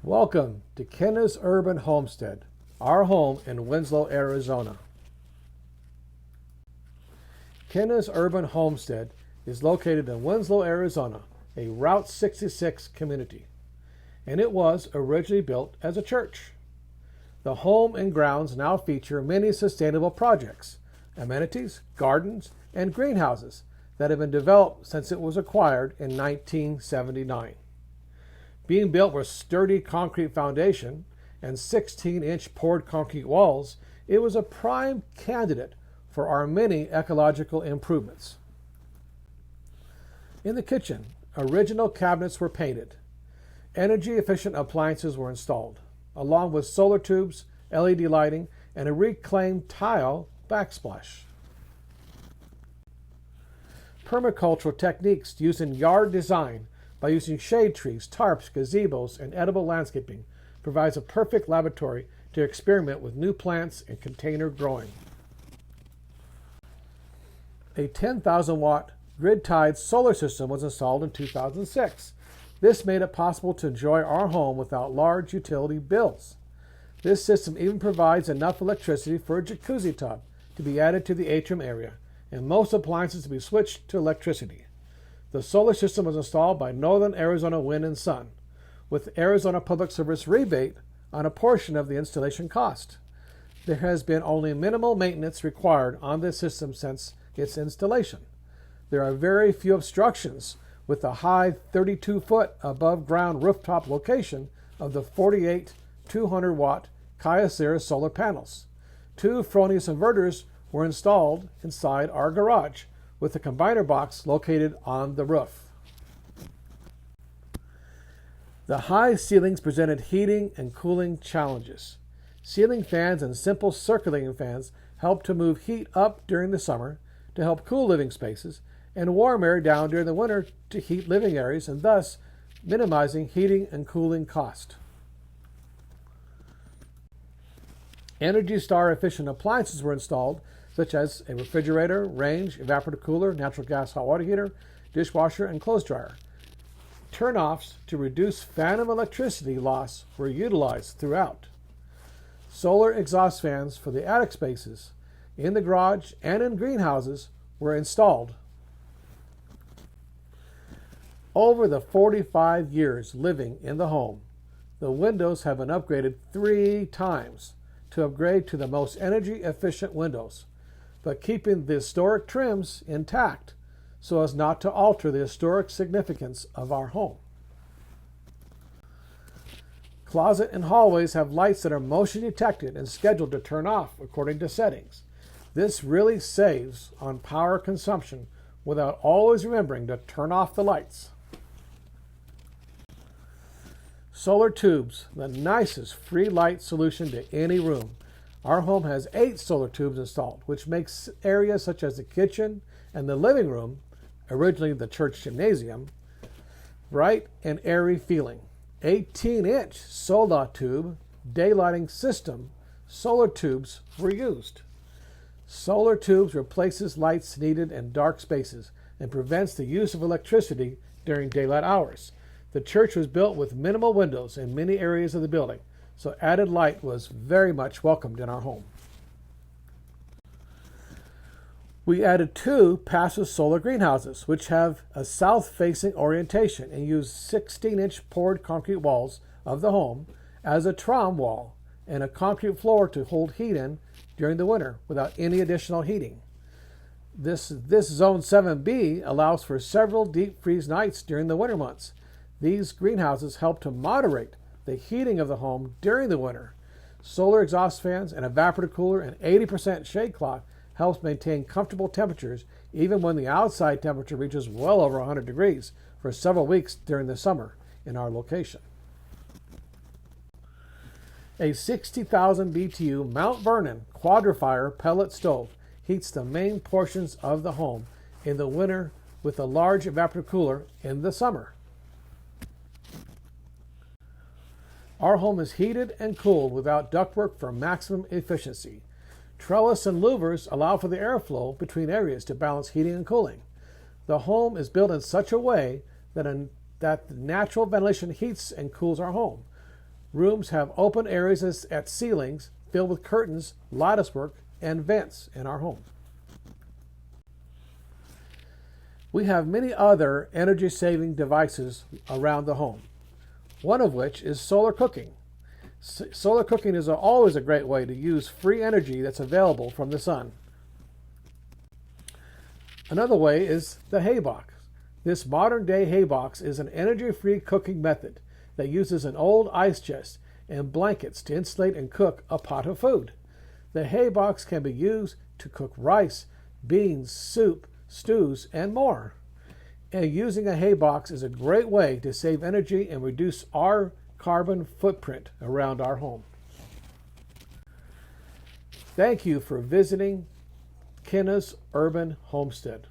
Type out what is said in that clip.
Welcome to Kenna's Urban Homestead, our home in Winslow, Arizona. Kenna's Urban Homestead is located in Winslow, Arizona, a Route 66 community, and it was originally built as a church. The home and grounds now feature many sustainable projects, amenities, gardens, and greenhouses that have been developed since it was acquired in 1979. Being built with sturdy concrete foundation and 16-inch poured concrete walls, it was a prime candidate for our many ecological improvements. In the kitchen, original cabinets were painted. Energy-efficient appliances were installed, along with solar tubes, LED lighting, and a reclaimed tile backsplash. Permacultural techniques used in yard design by using shade trees, tarps, gazebos, and edible landscaping provides a perfect laboratory to experiment with new plants and container growing. A 10,000-watt grid-tied solar system was installed in 2006. This made it possible to enjoy our home without large utility bills. This system even provides enough electricity for a jacuzzi tub to be added to the atrium area, and most appliances to be switched to electricity. The solar system was installed by Northern Arizona Wind and Sun, with Arizona Public Service rebate on a portion of the installation cost. There has been only minimal maintenance required on this system since its installation. There are very few obstructions with the high 32-foot above-ground rooftop location of the 48 200-watt Kyocera solar panels. 2 Fronius inverters were installed inside our garage, with a combiner box located on the roof. The high ceilings presented heating and cooling challenges. Ceiling fans and simple circulating fans help to move heat up during the summer to help cool living spaces, and warm air down during the winter to heat living areas, and thus minimizing heating and cooling cost. Energy Star efficient appliances were installed, such as a refrigerator, range, evaporator cooler, natural gas hot water heater, dishwasher, and clothes dryer. Turn-offs to reduce phantom electricity loss were utilized throughout. Solar exhaust fans for the attic spaces in the garage and in greenhouses were installed. Over the 45 years living in the home, the windows have been upgraded 3 times to upgrade to the most energy-efficient windows, but keeping the historic trims intact so as not to alter the historic significance of our home. Closet and hallways have lights that are motion detected and scheduled to turn off according to settings. This really saves on power consumption without always remembering to turn off the lights. Solar tubes, the nicest free light solution to any room. Our home has 8 solar tubes installed, which makes areas such as the kitchen and the living room, originally the church gymnasium, bright and airy feeling. 18-inch solar tube daylighting system solar tubes were used. Solar tubes replaces lights needed in dark spaces and prevents the use of electricity during daylight hours. The church was built with minimal windows in many areas of the building, so added light was very much welcomed in our home. We added 2 passive solar greenhouses, which have a south-facing orientation and use 16-inch poured concrete walls of the home as a tram wall and a concrete floor to hold heat in during the winter without any additional heating. This Zone 7B allows for several deep freeze nights during the winter months. These greenhouses help to moderate the heating of the home during the winter. Solar exhaust fans, an evaporator cooler, and 80% shade cloth helps maintain comfortable temperatures even when the outside temperature reaches well over 100 degrees for several weeks during the summer in our location. A 60,000 BTU Mount Vernon Quadrifire pellet stove heats the main portions of the home in the winter with a large evaporator cooler in the summer. Our home is heated and cooled without ductwork for maximum efficiency. Trellis and louvers allow for the airflow between areas to balance heating and cooling. The home is built in such a way that the natural ventilation heats and cools our home. Rooms have open areas at ceilings filled with curtains, latticework, and vents in our home. We have many other energy-saving devices around the home, one of which is solar cooking. Solar cooking is always a great way to use free energy that's available from the sun. Another way is the hay box. This modern-day hay box is an energy-free cooking method that uses an old ice chest and blankets to insulate and cook a pot of food. The hay box can be used to cook rice, beans, soup, stews, and more. And using a hay box is a great way to save energy and reduce our carbon footprint around our home. Thank you for visiting Kenna's Urban Homestead.